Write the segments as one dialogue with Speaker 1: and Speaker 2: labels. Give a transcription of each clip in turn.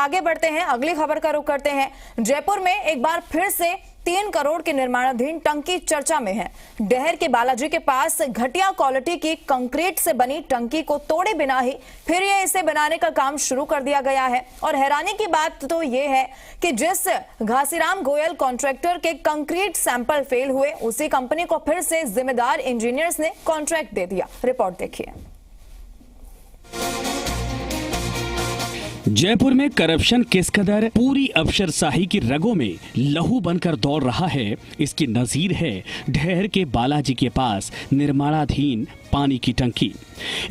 Speaker 1: आगे बढ़ते हैं, अगली खबर का रुख करते हैं। जयपुर में एक बार फिर से 3 करोड़ की निर्माणाधीन टंकी चर्चा में है। डहर के बालाजी के पास घटिया क्वालिटी की कंक्रीट से बनी टंकी को तोड़े बिना ही फिर ये इसे बनाने का काम शुरू कर दिया गया है। और हैरानी की बात तो ये है कि जिस घासीराम गोयल कॉन्ट्रैक्टर के कंक्रीट सैंपल फेल हुए, उसी कंपनी को फिर से जिम्मेदार इंजीनियर्स ने कॉन्ट्रैक्ट दे दिया। रिपोर्ट देखिए।
Speaker 2: जयपुर में करप्शन किस कदर पूरी अफसरशाही की रगों में लहू बनकर दौड़ रहा है, इसकी नजीर है डहर के बालाजी के पास निर्माणाधीन पानी की टंकी।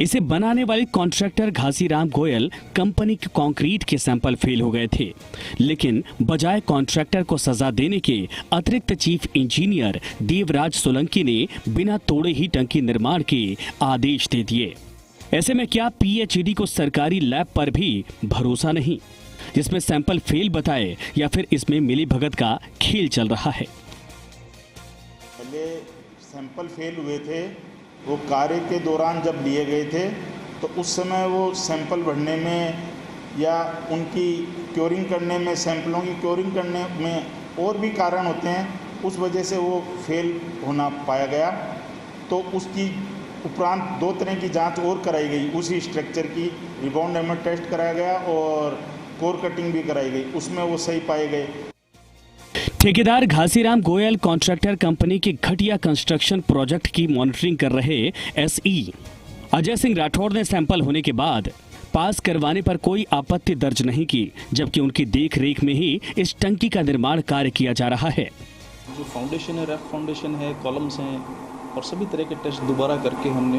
Speaker 2: इसे बनाने वाले कॉन्ट्रैक्टर घासीराम गोयल कंपनी के कंक्रीट के सैंपल फेल हो गए थे, लेकिन बजाय कॉन्ट्रैक्टर को सजा देने के अतिरिक्त चीफ इंजीनियर देवराज सोलंकी ने बिना तोड़े ही टंकी निर्माण के आदेश दे दिए। ऐसे में क्या पीएचईडी को सरकारी लैब पर भी भरोसा नहीं, जिसमें सैंपल फेल बताए, या फिर इसमें मिलीभगत का खेल चल रहा है?
Speaker 3: पहले सैंपल फेल हुए थे, वो कार्य के दौरान जब लिए गए थे तो उस समय वो सैंपल भरने में या उनकी क्योरिंग करने में, सैंपलों की क्योरिंग करने में और भी कारण होते हैं, उस वजह से वो फेल होना पाया गया। तो उसकी उपरांत 2 तरह की जांच और कराई गई। उसी स्ट्रक्चर की रिबाउंड हैमर टेस्ट कराया गया और कोर कटिंग भी कराई गई, उसमें वो सही पाए गए।
Speaker 2: ठेकेदार घासीराम गोयल कॉन्ट्रैक्टर कंपनी के घटिया कंस्ट्रक्शन प्रोजेक्ट की मॉनिटरिंग कर रहे एसई अजय सिंह राठौर ने सैंपल होने के बाद पास करवाने पर कोई आपत्ति दर्ज नहीं की, जबकि उनकी देखरेख में ही इस टंकी का निर्माण कार्य किया जा रहा है।
Speaker 4: जो फाउंडेशन है, रफ फाउंडेशन है, कॉलम्स हैं और सभी तरह के टेस्ट दोबारा करके हमने,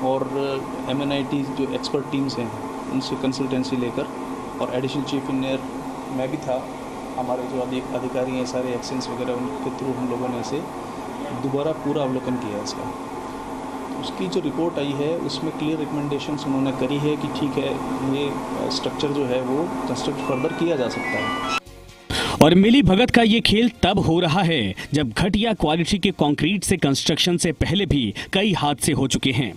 Speaker 4: और MNIT जो एक्सपर्ट टीम्स हैं उनसे कंसल्टेंसी लेकर, और एडिशनल चीफ इंजीनियर मैं भी था, हमारे जो अधिकारी हैं सारे एक्सेंस वगैरह, उनके थ्रू हम लोगों ने इसे दोबारा पूरा अवलोकन किया इसका। उसकी जो रिपोर्ट आई है उसमें क्लियर रिकमेंडेशंस उन्होंने करी है कि ठीक है, ये स्ट्रक्चर जो है वो कंस्ट्रक्ट फर्दर किया जा सकता है।
Speaker 2: और मिली भगत का ये खेल तब हो रहा है जब घटिया क्वालिटी के कंक्रीट से कंस्ट्रक्शन से पहले भी कई हादसे हो चुके हैं।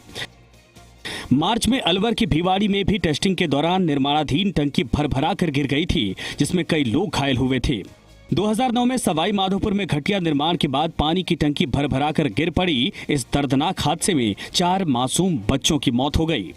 Speaker 2: मार्च में अलवर की भिवाड़ी में भी टेस्टिंग के दौरान निर्माणाधीन टंकी भरभरा कर गिर गई थी, जिसमें कई लोग घायल हुए थे। 2009 में सवाई माधोपुर में घटिया निर्माण के बाद पानी की टंकी भरभरा कर गिर पड़ी। इस दर्दनाक हादसे में 4 मासूम बच्चों की मौत हो गई।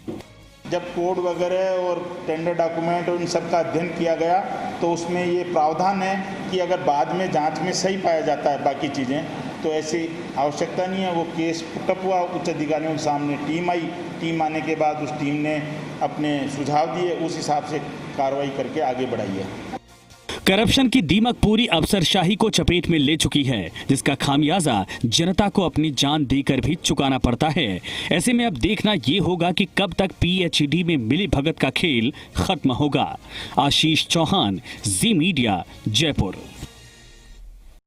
Speaker 3: जब कोड वगैरह और टेंडर डॉक्यूमेंट उन सब का अध्ययन किया गया तो उसमें ये प्रावधान है कि अगर बाद में जांच में सही पाया जाता है बाकी चीज़ें, तो ऐसी आवश्यकता नहीं है। वो केस पुटअप हुआ, उच्च अधिकारियों के सामने टीम आई, टीम आने के बाद उस टीम ने अपने सुझाव दिए, उस हिसाब से कार्रवाई करके आगे बढ़ाई है।
Speaker 2: करप्शन की दीमक पूरी अफसरशाही को चपेट में ले चुकी है, जिसका खामियाजा जनता को अपनी जान देकर भी चुकाना पड़ता है। ऐसे में अब देखना ये होगा कि कब तक पीएचईडी में मिली भगत का खेल खत्म होगा। आशीष चौहान, जी मीडिया, जयपुर।